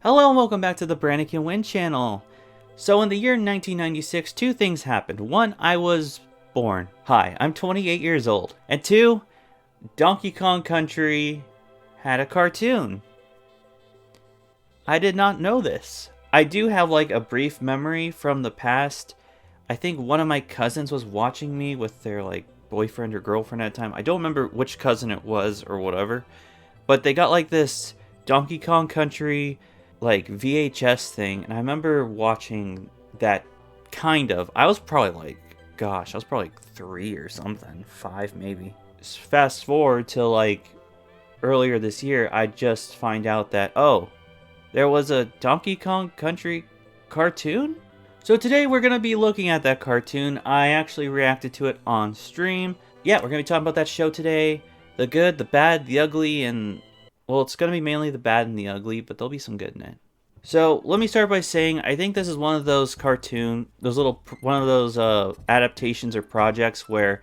Hello and welcome back to the Brandon Can Win channel. So in the year 1996, two things happened. One, I was born. Hi, I'm 28 years old. And two, Donkey Kong Country had a cartoon. I did not know this. I do have like a brief memory from the past. I think one of my cousins was watching me with their like boyfriend or girlfriend at the time. I don't remember which cousin it was or whatever. But they got like this Donkey Kong Country like VHS thing, and I remember watching that kind of. I was probably like, gosh, I was probably like 3 or something, 5 maybe. Fast forward to like earlier this year, I just find out that, oh, there was a Donkey Kong Country cartoon? So today we're going to be looking at that cartoon. I actually reacted to it on stream. Yeah, we're going to be talking about that show today. The good, the bad, the ugly, and well, it's going to be mainly the bad and the ugly, but there'll be some good in it. So, let me start by saying, I think this is one of those adaptations or projects where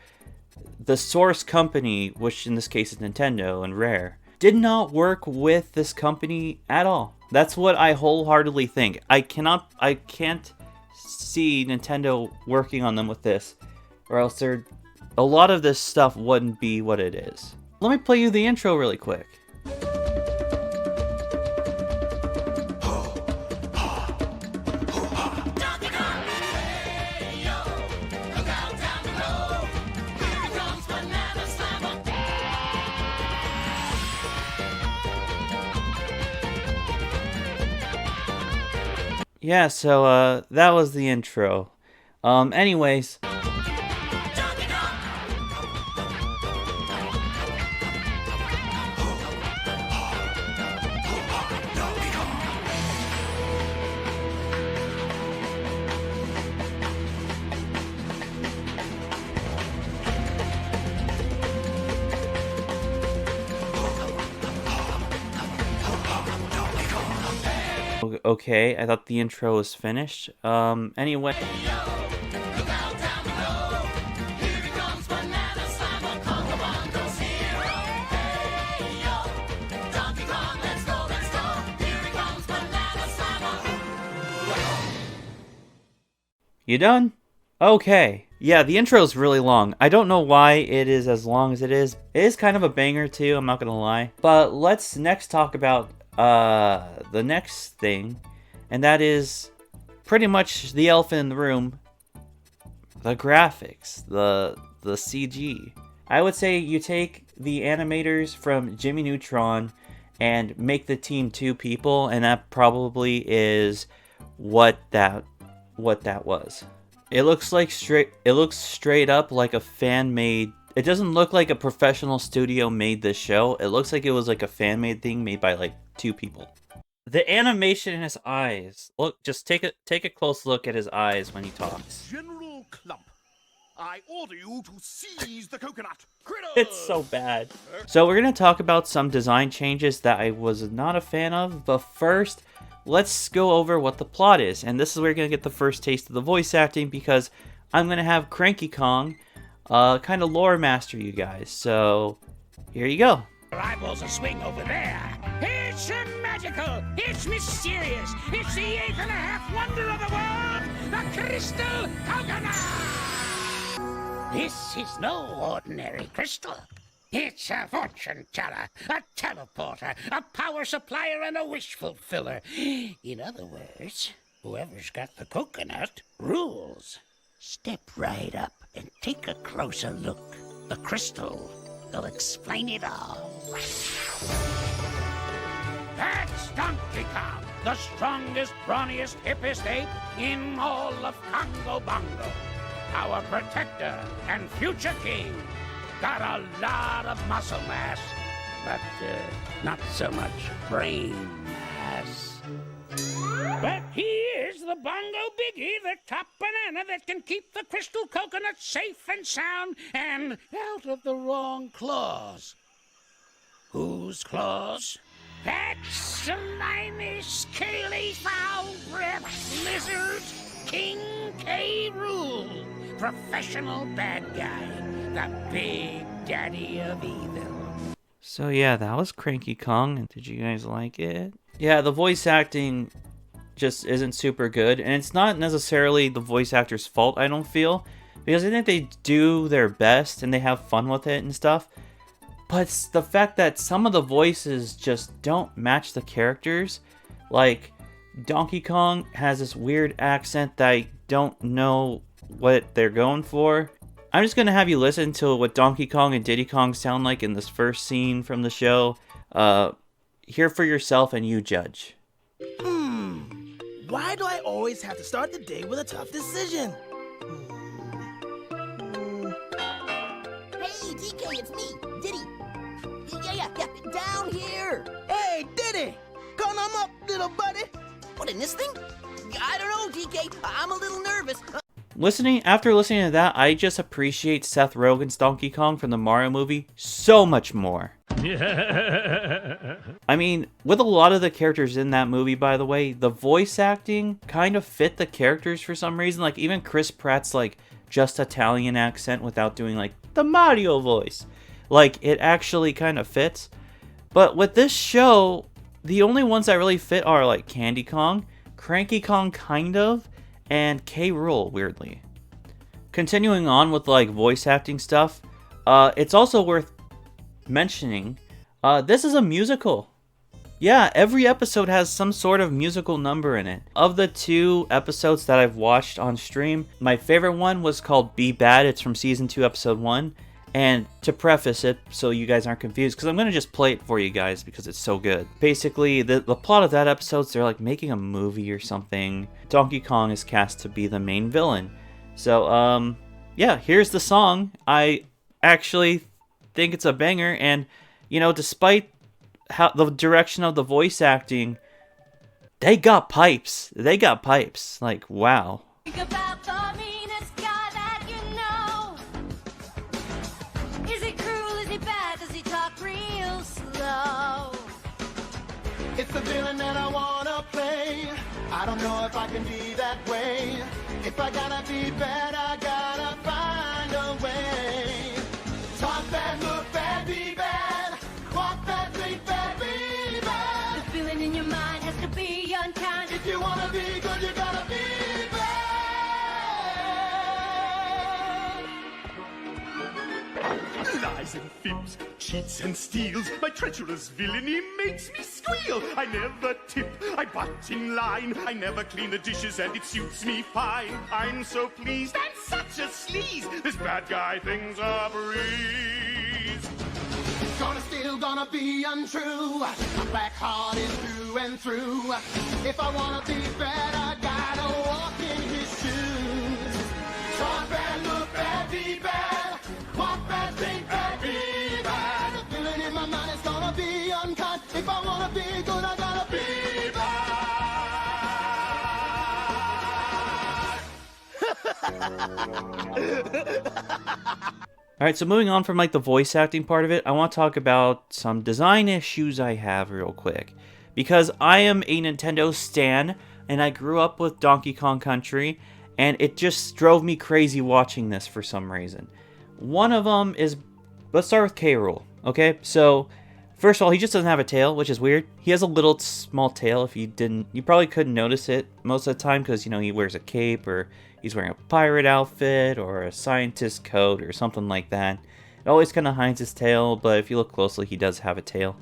the source company, which in this case is Nintendo and Rare, did not work with this company at all. That's what I wholeheartedly think. I can't see Nintendo working on them with this, or else a lot of this stuff wouldn't be what it is. Let me play you the intro really quick. Yeah, so that was the intro. Anyways. Okay, I thought the intro was finished. Anyway. You done? Okay. Yeah, the intro is really long. I don't know why it is as long as it is. It is kind of a banger too, I'm not gonna lie. But let's next talk about the next thing, and that is pretty much the elephant in the room: the graphics, the CG. I would say you take the animators from Jimmy Neutron and make the team 2 people, and that probably is what that was. It looks straight up like a fan made. It doesn't look like a professional studio made this show. It looks like it was like a fan made thing made by like 2 people. The animation in his eyes. Look, just take a close look at his eyes when he talks. General Clump, I order you to seize the coconut. Critters! It's so bad. So we're gonna talk about some design changes that I was not a fan of, but first, let's go over what the plot is. And this is where you're gonna get the first taste of the voice acting, because I'm gonna have Cranky Kong kind of lore master you guys. So here you go. Eyeballs a swing over there. It's magical. It's mysterious. It's the 8.5 wonder of the world, the crystal coconut. This is no ordinary crystal. It's a fortune teller, a teleporter, a power supplier, and a wish fulfiller. In other words, whoever's got the coconut rules. Step right up and take a closer look. The crystal will explain it all. That's Donkey Kong, the strongest, brawniest, hippest ape in all of Congo Bongo. Our protector and future king. Got a lot of muscle mass, but not so much brain mass. But he is the Bongo Biggie, the top banana that can keep the crystal coconut safe and sound and out of the wrong claws. Whose claws? That slimy, scaly, foul-breathed lizard, King K. Rool, professional bad guy, the big daddy of evil. So yeah, that was Cranky Kong. Did you guys like it? Yeah, the voice acting just isn't super good, and it's not necessarily the voice actor's fault, I don't feel, because I think they do their best and they have fun with it and stuff. But it's the fact that some of the voices just don't match the characters. Like, Donkey Kong has this weird accent that I don't know what they're going for. I'm just gonna have you listen to what Donkey Kong and Diddy Kong sound like in this first scene from the show. Hear for yourself and you judge. Why do I always have to start the day with a tough decision? Hey, DK, it's me, Diddy. Yeah, down here. Hey, Diddy! Come on up, little buddy. What, in this thing? I don't know, DK. I'm a little nervous. After listening to that, I just appreciate Seth Rogen's Donkey Kong from the Mario movie so much more. I mean, with a lot of the characters in that movie, by the way, the voice acting kind of fit the characters for some reason. Like, even Chris Pratt's, like, just Italian accent without doing, like, the Mario voice. Like, it actually kind of fits. But with this show, the only ones that really fit are, like, Candy Kong, Cranky Kong kind of, and K. Rool, weirdly. Continuing on with, like, voice acting stuff, it's also worth mentioning, this is a musical. Yeah, every episode has some sort of musical number in it. Of the 2 episodes that I've watched on stream, my favorite one was called Be Bad. It's from Season 2, Episode 1. And to preface it, so you guys aren't confused, because I'm going to just play it for you guys because it's so good. Basically, the plot of that episode is they're like making a movie or something. Donkey Kong is cast to be the main villain. So, yeah, here's the song. I actually think it's a banger, and, you know, despite how the direction of the voice acting, they got pipes. Like, wow. Think about the meanest guy that you know. Is he cruel? Is he bad? Does he talk real slow? It's the villain that I wanna play. I don't know if I can be that way. If I gotta be bad, I gotta find a way. Talk bad, look bad, be bad. Walk bad, think bad, be bad. The feeling in your mind has to be unkind. If you wanna be good, you gotta be bad. Lies and fibs, cheats and steals. My treacherous villainy makes me squeal. I never tip, I butt in line. I never clean the dishes and it suits me fine. I'm so pleased and such a sleaze. This bad guy thing's a breeze. Gonna steal, gonna be untrue. My black heart is through and through. If I wanna be bad, I gotta walk in his shoes. Talk bad, look bad, be bad. Walk bad, think bad, be bad. The feeling in my mind is gonna be unkind. If I wanna be good, I gotta be bad. Alright, so moving on from, like, the voice acting part of it, I want to talk about some design issues I have real quick. Because I am a Nintendo stan, and I grew up with Donkey Kong Country, and it just drove me crazy watching this for some reason. One of them is, let's start with K. Rool, okay? So, first of all, he just doesn't have a tail, which is weird. He has a little small tail. If you didn't, you probably couldn't notice it most of the time, because, you know, he wears a cape, or he's wearing a pirate outfit, or a scientist coat, or something like that. It always kind of hides his tail, but if you look closely, he does have a tail.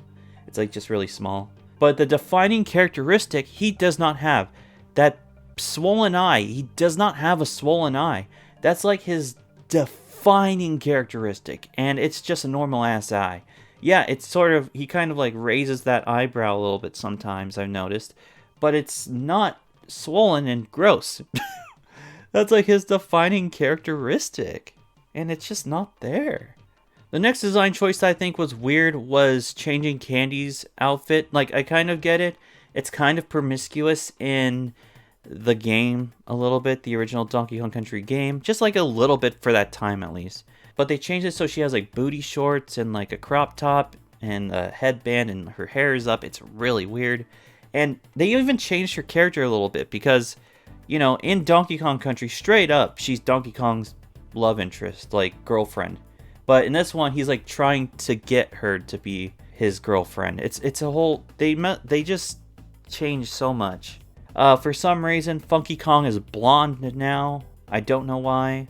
It's, like, just really small. But the defining characteristic, he does not have. That swollen eye, he does not have a swollen eye. That's, like, his defining characteristic, and it's just a normal-ass eye. Yeah, it's sort of, he kind of, like, raises that eyebrow a little bit sometimes, I've noticed. But it's not swollen and gross. That's like his defining characteristic. And it's just not there. The next design choice that I think was weird was changing Candy's outfit. Like, I kind of get it. It's kind of promiscuous in the game a little bit, the original Donkey Kong Country game. Just like a little bit for that time at least. But they changed it so she has like booty shorts and like a crop top and a headband and her hair is up. It's really weird. And they even changed her character a little bit because, you know, in Donkey Kong Country, straight up, she's Donkey Kong's love interest, like, girlfriend. But in this one, he's, like, trying to get her to be his girlfriend. It's a whole... They just changed so much. For some reason, Funky Kong is blonde now. I don't know why.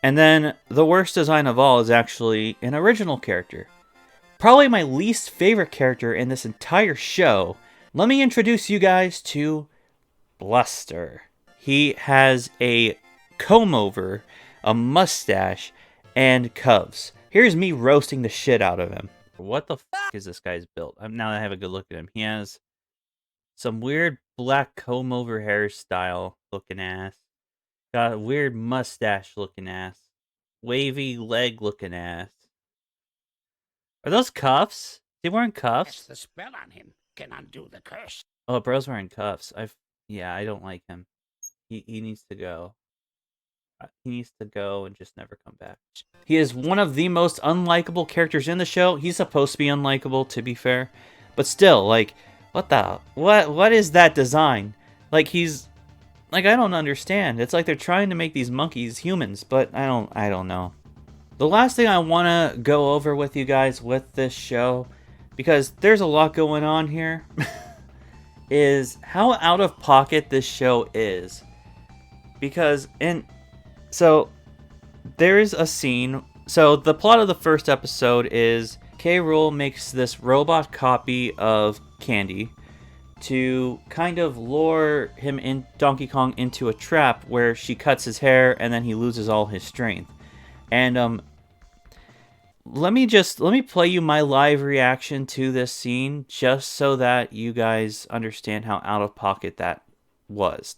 And then the worst design of all is actually an original character. Probably my least favorite character in this entire show. Let me introduce you guys to Bluster. He has a comb-over, a mustache, and cuffs. Here's me roasting the shit out of him. What the fuck is this guy's built? Now that I have a good look at him. He has some weird black comb-over hairstyle looking ass. Got a weird mustache looking ass. Wavy leg looking ass. Are those cuffs? Is he wearing cuffs? Cast the spell on him can undo the curse. Oh, bro's wearing cuffs. Yeah, I don't like him. He needs to go. He needs to go and just never come back. He is one of the most unlikable characters in the show. He's supposed to be unlikable, to be fair. But still, like, what is that design? Like, he's... Like, I don't understand. It's like they're trying to make these monkeys humans, but I don't know. The last thing I want to go over with you guys with this show, because there's a lot going on here, is how out of pocket this show is. Because so there is a scene. So the plot of the first episode is K. Rool makes this robot copy of Candy to kind of lure him in Donkey Kong into a trap where she cuts his hair and then he loses all his strength. And let me play you my live reaction to this scene just so that you guys understand how out of pocket that was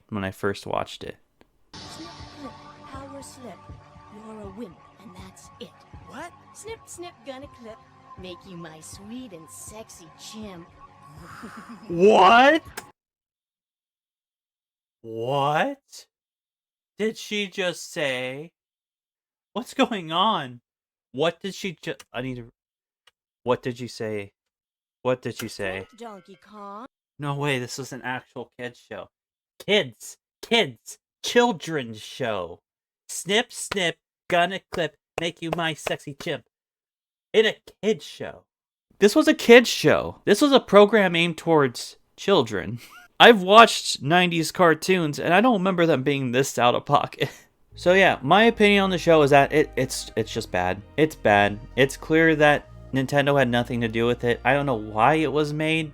when I first watched it. Snip, clip, power slip. You're a wimp, and that's it. What? Snip, snip, gonna clip. Make you my sweet and sexy chimp. What? What did she just say? What's going on? What did she just... What did you say? What did you say? Snip, Donkey Kong. No way, this was an actual kids show. Kids, children's show. Snip, snip, gonna clip, make you my sexy chimp. In a kids show. This was a kids show. This was a program aimed towards children. I've watched 90s cartoons, and I don't remember them being this out of pocket. So yeah, my opinion on the show is that it's just bad. It's bad. It's clear that Nintendo had nothing to do with it. I don't know why it was made.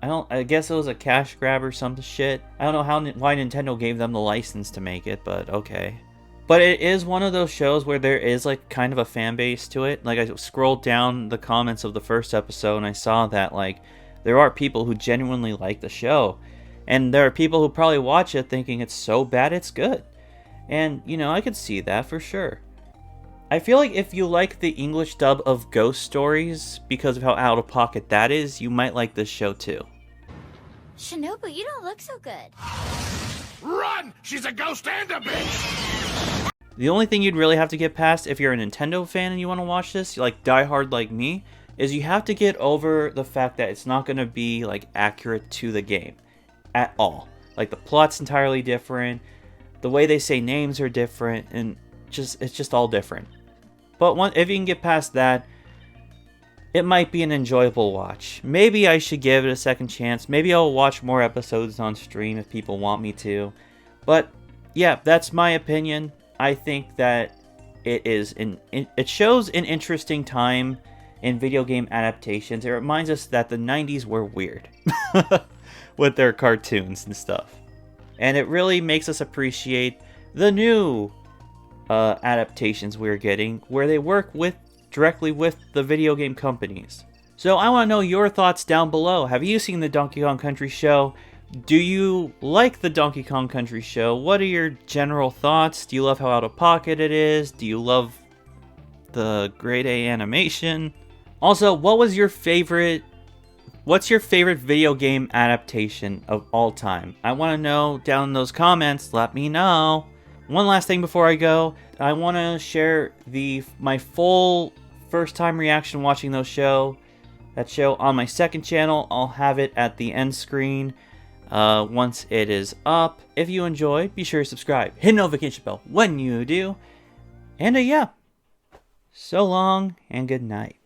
I guess it was a cash grab or some shit. I don't know why Nintendo gave them the license to make it, but okay. But it is one of those shows where there is like kind of a fan base to it. Like I scrolled down the comments of the first episode and I saw that like there are people who genuinely like the show. And there are people who probably watch it thinking it's so bad it's good. And, you know, I could see that for sure. I feel like if you like the English dub of Ghost Stories, because of how out of pocket that is, you might like this show too. Shinobu, you don't look so good. Run! She's a ghost and a bitch! The only thing you'd really have to get past if you're a Nintendo fan and you want to watch this, like diehard like me, is you have to get over the fact that it's not going to be like accurate to the game at all. Like the plot's entirely different, the way they say names are different, and it's just all different. But if you can get past that, it might be an enjoyable watch. Maybe I should give it a second chance. Maybe I'll watch more episodes on stream if people want me to. But yeah, that's my opinion. I think that it shows an interesting time in video game adaptations. It reminds us that the 90s were weird with their cartoons and stuff. And it really makes us appreciate the new adaptations we're getting, where they work directly with the video game companies. So I want to know your thoughts down below. Have you seen the Donkey Kong Country show? Do you like the Donkey Kong Country show? What are your general thoughts? Do you love how out of pocket it is? Do you love the grade A animation? Also, what's your favorite video game adaptation of all time? I want to know down in those comments. Let me know. One last thing before I go. I want to share my full first time reaction watching that show on my second channel. I'll have it at the end screen once it is up. If you enjoy, be sure to subscribe. Hit the notification bell when you do. And yeah. So long and good night.